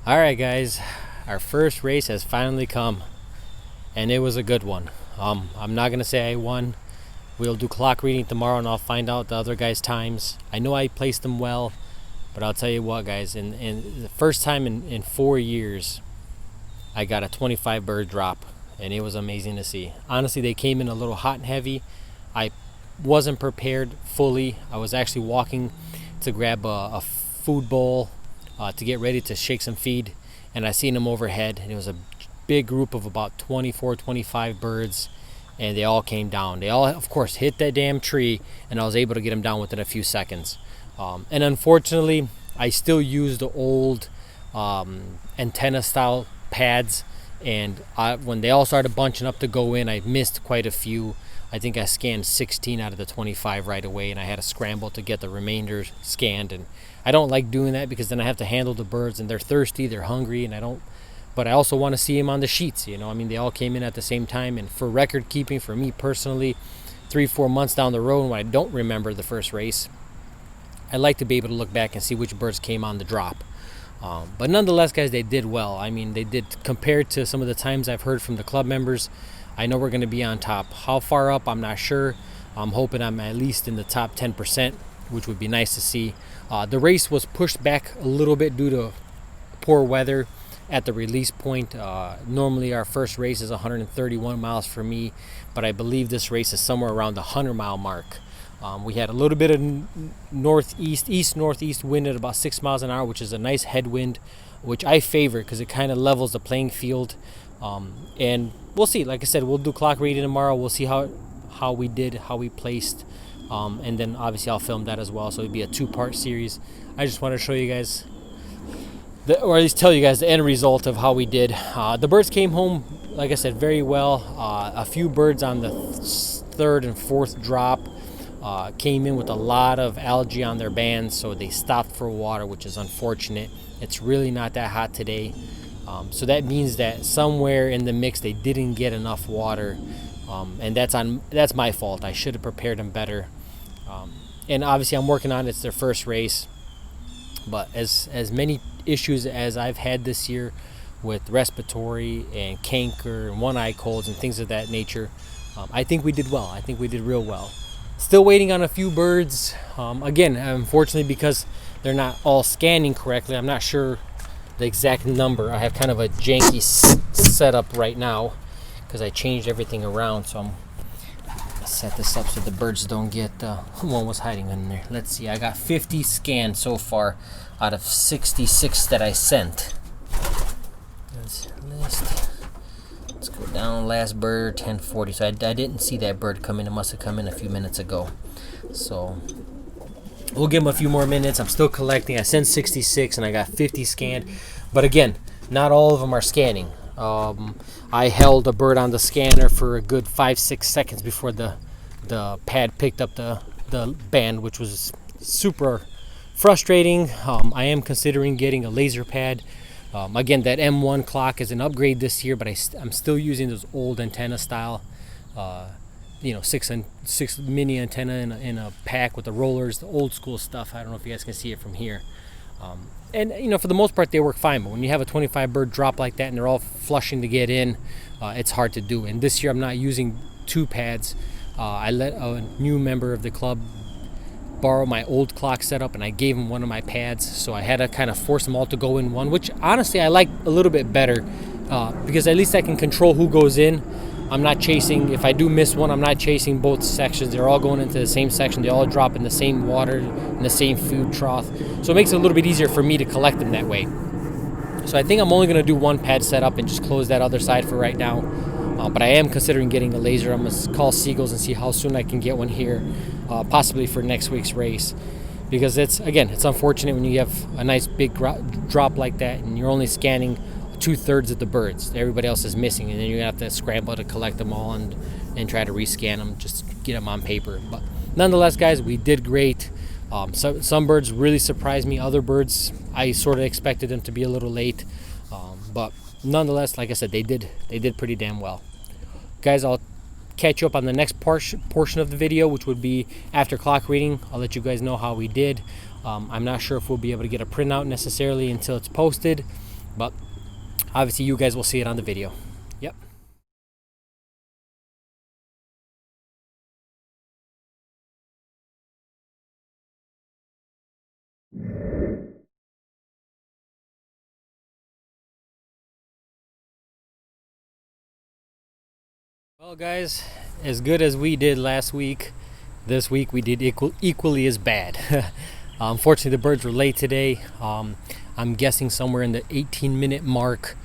All right, guys, our first race has finally come, and it was a good one. I'm not gonna say I won. We'll do clock reading tomorrow, and I'll find out the other guys' times. I know I placed them well, but I'll tell you what, guys. In the first time in 4 years, I got a 25 bird drop, and it was amazing to see. Honestly, they came in a little hot and heavy. I wasn't prepared fully. I was actually walking to grab a food bowl to get ready to shake some feed, and I seen them overhead, and it was a big group of about 24, 25 birds, and they all came down. They all, of course, hit that damn tree, and I was able to get them down within a few seconds. And unfortunately, I still use the old antenna style pads, and when they all started bunching up to go in, I missed quite a few. I think I scanned 16 out of the 25 right away, and I had to scramble to get the remainder scanned. And I don't like doing that because then I have to handle the birds, and they're thirsty, they're hungry, and but I also want to see them on the sheets. I mean, they all came in at the same time. And for record keeping, for me personally, 3-4 months down the road when I don't remember the first race, I like to be able to look back and see which birds came on the drop. But nonetheless, guys, they did well. I mean, they did, compared to some of the times I've heard from the club members. I know we're going to be on top. How far up, I'm not sure. I'm hoping I'm at least in the top 10%, which would be nice to see. The race was pushed back a little bit due to poor weather at the release point. Normally our first race is 131 miles for me, but I believe this race is somewhere around the 100-mile mark. We had a little bit of east-northeast wind at about 6 miles an hour, which is a nice headwind, which I favor because it kind of levels the playing field. And we'll see. Like I said, we'll do clock reading tomorrow. We'll see how we did, how we placed, and then obviously I'll film that as well. So it'll be a 2-part series. I just want to show you guys, or at least tell you guys the end result of how we did. The birds came home, like I said, very well. A few birds on the third and fourth drop came in with a lot of algae on their bands, so they stopped for water, which is unfortunate. It's really not that hot today. So that means that somewhere in the mix they didn't get enough water, and that's my fault. I should have prepared them better. And obviously I'm working on it. It's their first race, but as many issues as I've had this year with respiratory and canker and one-eye colds and things of that nature, I think we did well. I think we did real well. Still waiting on a few birds. Again, unfortunately, because they're not all scanning correctly, I'm not sure the exact number. I have kind of a janky setup right now because I changed everything around, so I'm gonna set this up so the birds don't get one was hiding in there. Let's see, I got 50 scanned so far out of 66 that I sent. Let's go down. Last bird 10:40, so I didn't see that bird come in. It must have come in a few minutes ago, so we'll give them a few more minutes. I'm still collecting. I sent 66 and I got 50 scanned. But again, not all of them are scanning. I held a bird on the scanner for a good 5-6 seconds before the pad picked up the band, which was super frustrating. I am considering getting a laser pad. Again, that M1 clock is an upgrade this year, but I'm still using those old antenna style 6 mini antenna in a pack with the rollers, the old school stuff. I don't know if you guys can see it from here. And for the most part they work fine, but when you have a 25 bird drop like that and they're all flushing to get in, it's hard to do. And this year I'm not using 2 pads. I let a new member of the club borrow my old clock setup, and I gave him one of my pads, so I had to kind of force them all to go in one, which honestly I like a little bit better, because at least I can control who goes in. I'm not chasing. If I do miss one, I'm not chasing both sections. They're all going into the same section. They all drop in the same water, in the same food trough. So it makes it a little bit easier for me to collect them that way. So I think I'm only going to do 1 pad setup and just close that other side for right now. But I am considering getting a laser. I'm going to call Seagulls and see how soon I can get one here, possibly for next week's race. Because it's unfortunate when you have a nice big drop like that and you're only scanning 2/3 of the birds. Everybody else is missing, and then you're gonna have to scramble to collect them all and try to rescan them, just to get them on paper. But nonetheless, guys, we did great. Some birds really surprised me. Other birds, I sort of expected them to be a little late, but nonetheless, like I said, they did pretty damn well. Guys, I'll catch you up on the next portion of the video, which would be after clock reading. I'll let you guys know how we did. I'm not sure if we'll be able to get a printout necessarily until it's posted. But obviously you guys will see it on the video. Yep. Well, guys, as good as we did last week, this week we did equally as bad. Unfortunately, the birds were late today. I'm guessing somewhere in the 18-minute mark,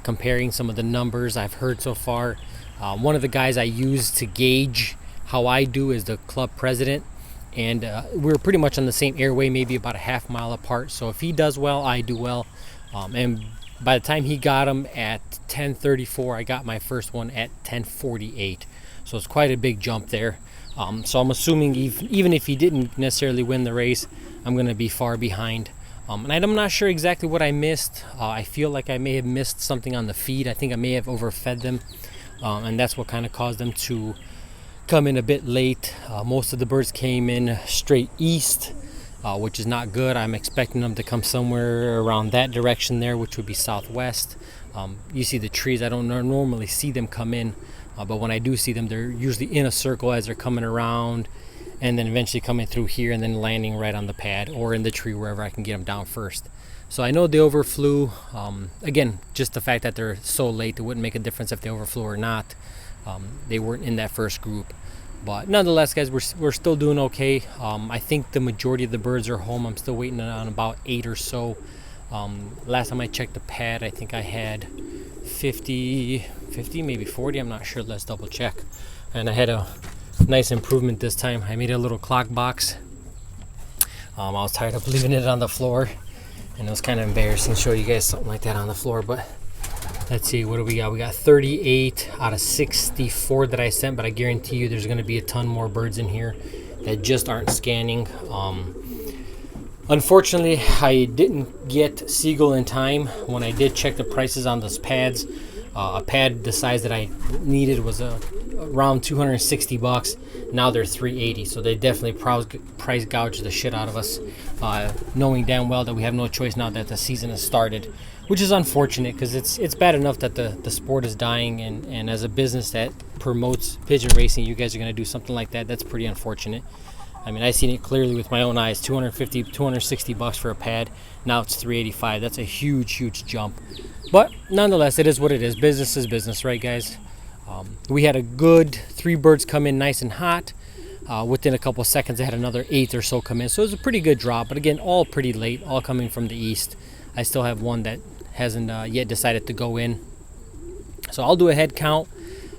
comparing some of the numbers I've heard so far. One of the guys I use to gauge how I do is the club president, and we're pretty much on the same airway, maybe about a half mile apart. So if he does well, I do well. And by the time he got them at 10:34, I got my first one at 10:48. So it's quite a big jump there. So I'm assuming even if he didn't necessarily win the race, I'm going to be far behind. And I'm not sure exactly what I missed. I feel like I may have missed something on the feed. I think I may have overfed them. And that's what kind of caused them to come in a bit late. Most of the birds came in straight east, which is not good. I'm expecting them to come somewhere around that direction there, which would be southwest. You see the trees, I don't normally see them come in, but when I do see them, they're usually in a circle as they're coming around, and then eventually coming through here and then landing right on the pad or in the tree, wherever I can get them down first. So I know they overflew. Again, just the fact that they're so late, it wouldn't make a difference if they overflew or not. They weren't in that first group. But nonetheless, guys, we're still doing okay. I think the majority of the birds are home. I'm still waiting on about 8 or so. Last time I checked the pad, I think I had 50, maybe 40. I'm not sure. Let's double check. And I had a nice improvement this time. I made a little clock box. I was tired of leaving it on the floor, and it was kind of embarrassing to show you guys something like that on the floor. But let's see, what do we got? We got 38 out of 64 that I sent, but I guarantee you there's going to be a ton more birds in here that just aren't scanning. Unfortunately, I didn't get Seagull in time. When I did check the prices on those pads, a pad the size that I needed was around $260. Now they're $380, so they definitely price gouge the shit out of us, knowing damn well that we have no choice now that the season has started, which is unfortunate because it's bad enough that the sport is dying, and as a business that promotes pigeon racing, you guys are going to do something like that. That's pretty unfortunate. I mean, I seen it clearly with my own eyes. $250, $260 for a pad. Now it's $385. That's a huge jump. But nonetheless, it is what it is. Business is business, right, guys? We had a good 3 birds come in nice and hot. Within a couple of seconds, I had another 8 or so come in. So it was a pretty good drop. But again, all pretty late, all coming from the east. I still have one that hasn't yet decided to go in. So I'll do a head count.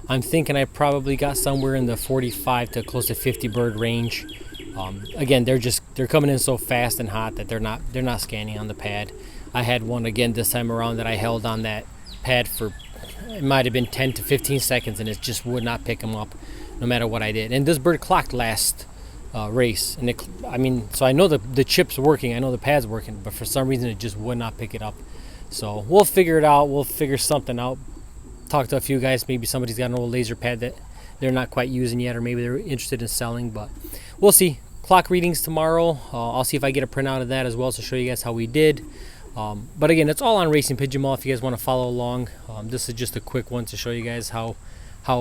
I'm thinking I probably got somewhere in the 45 to close to 50 bird range. Again, they're coming in so fast and hot that they're not scanning on the pad. I had one again this time around that I held on that pad for, it might have been 10 to 15 seconds, and it just would not pick them up no matter what I did. And this bird clocked last race, and so I know the chip's working, I know the pad's working, but for some reason it just would not pick it up. So we'll figure it out. We'll figure something out. Talk to a few guys. Maybe somebody's got an old laser pad that they're not quite using yet, or maybe they're interested in selling, but we'll see. Clock readings tomorrow. I'll see if I get a printout of that as well to show you guys how we did. But again, it's all on Racing Pigeon Mall if you guys want to follow along. This is just a quick one to show you guys how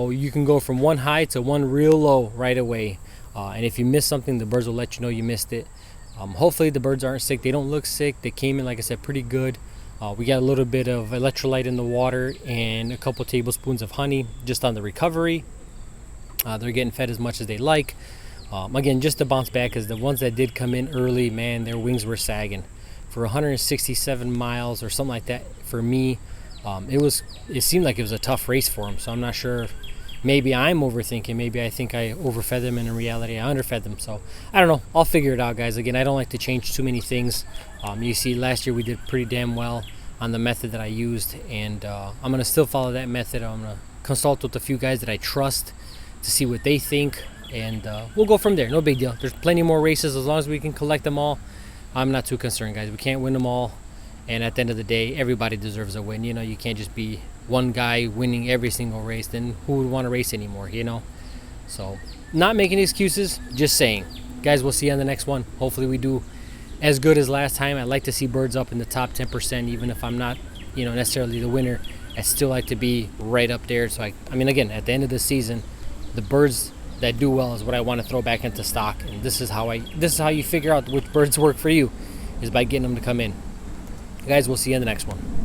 you can go from one high to one real low right away. And if you miss something, the birds will let you know you missed it. Hopefully the birds aren't sick. They don't look sick. They came in, like I said, pretty good. We got a little bit of electrolyte in the water and a couple tablespoons of honey just on the recovery. They're getting fed as much as they like. Again, just to bounce back, because the ones that did come in early, man, their wings were sagging. For 167 miles or something like that, for me, it seemed like it was a tough race for them. So I'm not sure. Maybe I'm overthinking. Maybe I think I overfed them, and in reality I underfed them. So I don't know. I'll figure it out, guys. Again, I don't like to change too many things. You see, last year we did pretty damn well on the method that I used, and I'm gonna still follow that method. I'm gonna consult with a few guys that I trust to see what they think, and we'll go from there. No big deal. There's plenty more races. As long as we can collect them all, I'm not too concerned, guys. We can't win them all, and at the end of the day, everybody deserves a win. You know, you can't just be one guy winning every single race. Then who would want to race anymore, you know? So not making excuses, just saying. Guys, we'll see you on the next one. Hopefully we do as good as last time. I'd like to see birds up in the top 10%, even if I'm not necessarily the winner. I still like to be right up there. So I mean, again, at the end of the season, the birds that do well is what I want to throw back into stock, and this is how you figure out which birds work for you, is by getting them to come in. Guys, we'll see you in the next one.